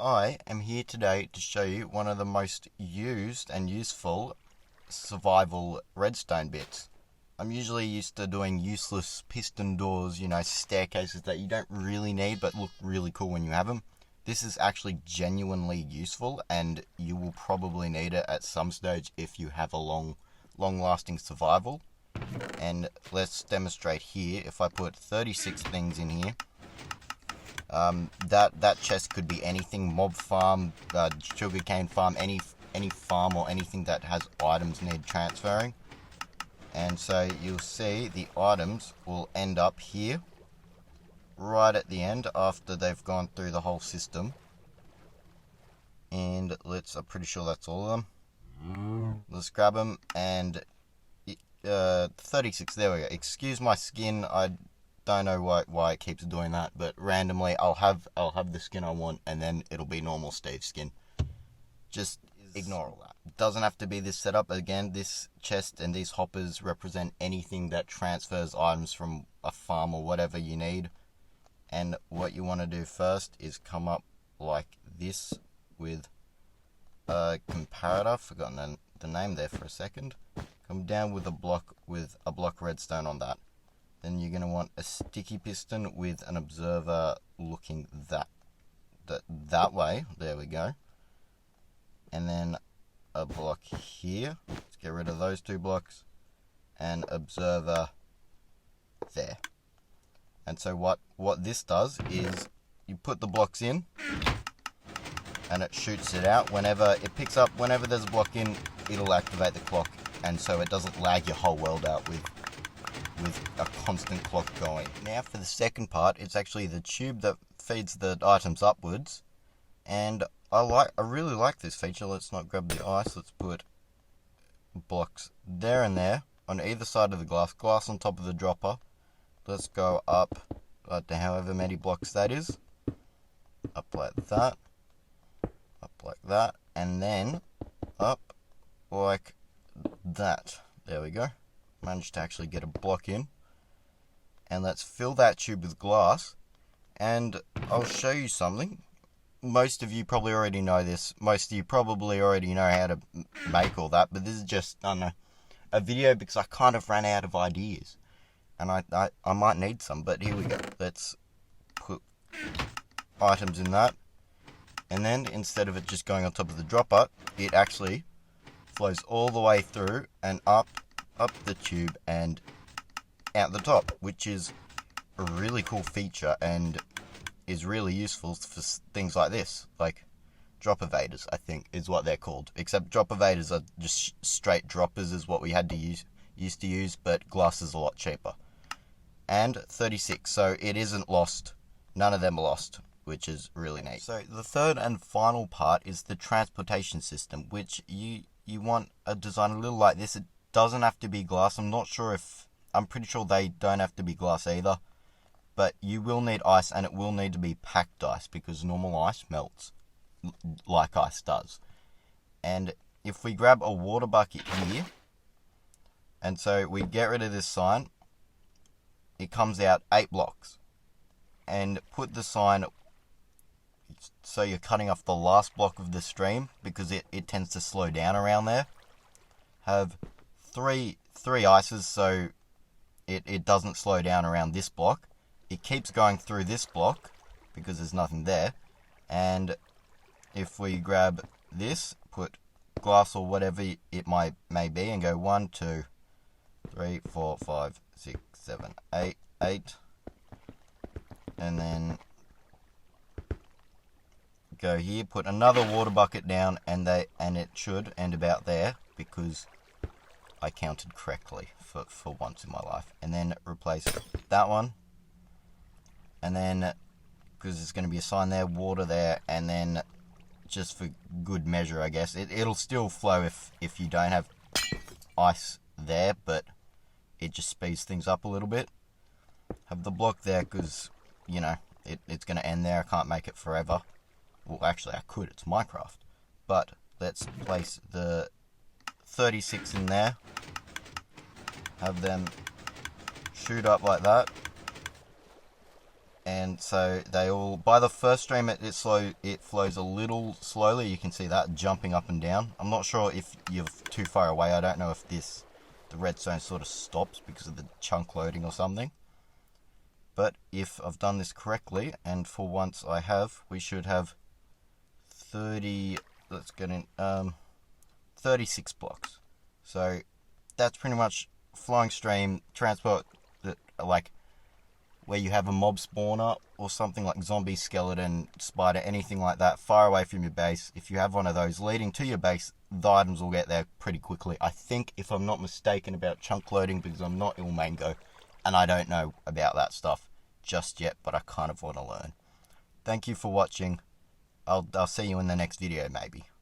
I am here today to show you one of the most used and useful survival redstone bits. I'm usually used to doing useless piston doors, staircases that you don't really need but look really cool when you have them. This is actually genuinely useful, and you will probably need it at some stage if you have a long-lasting survival. And let's demonstrate here. If I put 36 things in here, that chest could be anything: mob farm, sugarcane farm, any farm or anything that has items need transferring. And so you'll see the items will end up here right at the end after they've gone through the whole system. And I'm pretty sure that's all of them. Let's grab them, and 36, there we go. Excuse my skin, I don't know why it keeps doing that, but randomly I'll have the skin I want, and then it'll be normal Steve skin. Just ignore all that. It doesn't have to be this setup. Again, this chest and these hoppers represent anything that transfers items from a farm or whatever you need. And what you want to do first is come up like this with a comparator. Forgotten the name there for a second. Come down with a block redstone on that. Then you're going to want a sticky piston with an observer looking that way. There we go. And then a block here. Let's get rid of those two blocks. And observer there. And so what this does is you put the blocks in, and it shoots it out. Whenever it picks up, whenever there's a block in, it'll activate the clock. And so it doesn't lag your whole world out with a constant clock going. Now for the second part, it's actually the tube that feeds the items upwards. And I really like this feature. Let's not grab the ice. Let's put blocks there and there on either side of the glass on top of the dropper. Let's go up to however many blocks that is. Up like that. Up like that. And then up like that. There we go. Managed to actually get a block in. And let's fill that tube with glass. And I'll show you something. Most of you probably already know this. Most of you probably already know how to make all that. But this is just, I don't know, a video because I kind of ran out of ideas. And I might need some, but here we go. Let's put items in that. And then instead of it just going on top of the dropper, it actually flows all the way through and up the tube and out the top, which is a really cool feature and is really useful for things like this, like drop evaders, I think is what they're called. Except drop evaders are just straight droppers is what we had to used to use, but glass is a lot cheaper. And 36, so it isn't lost. None of them are lost, which is really neat. So the third and final part is the transportation system, which you want a design a little like this. It doesn't have to be glass. I'm pretty sure they don't have to be glass either. But you will need ice, and it will need to be packed ice because normal ice melts like ice does. And if we grab a water bucket here, and so we get rid of this sign, it comes out 8 blocks. And put the sign so you're cutting off the last block of the stream because it tends to slow down around there. Have three ices so it doesn't slow down around this block. It keeps going through this block because there's nothing there. And if we grab this, put glass or whatever it may be, and go 1, 2, 3, 4, 5, 6, 7, 8, and then go here, put another water bucket down, and it should end about there because I counted correctly for once in my life. And then replace that one, and then because there's going to be a sign there, water there, and then just for good measure, I guess it'll still flow if you don't have ice there, but it just speeds things up a little bit. Have the block there because it's going to end there. I can't make it forever. Well, actually I could, it's Minecraft. But let's place the 36 in there. Have them shoot up like that. And so they all, by the first stream, it flows a little slowly. You can see that jumping up and down. I'm not sure if you're too far away. I don't know if the redstone sort of stops because of the chunk loading or something. But if I've done this correctly, and for once I have, we should have 30, let's get in, 36 blocks. So that's pretty much flying stream transport, that like where you have a mob spawner or something like zombie, skeleton, spider, anything like that far away from your base. If you have one of those leading to your base, the items will get there pretty quickly. I think, if I'm not mistaken, about chunk loading, because I'm not Ilmango and I don't know about that stuff just yet, but I kind of want to learn. Thank you for watching. I'll see you in the next video maybe.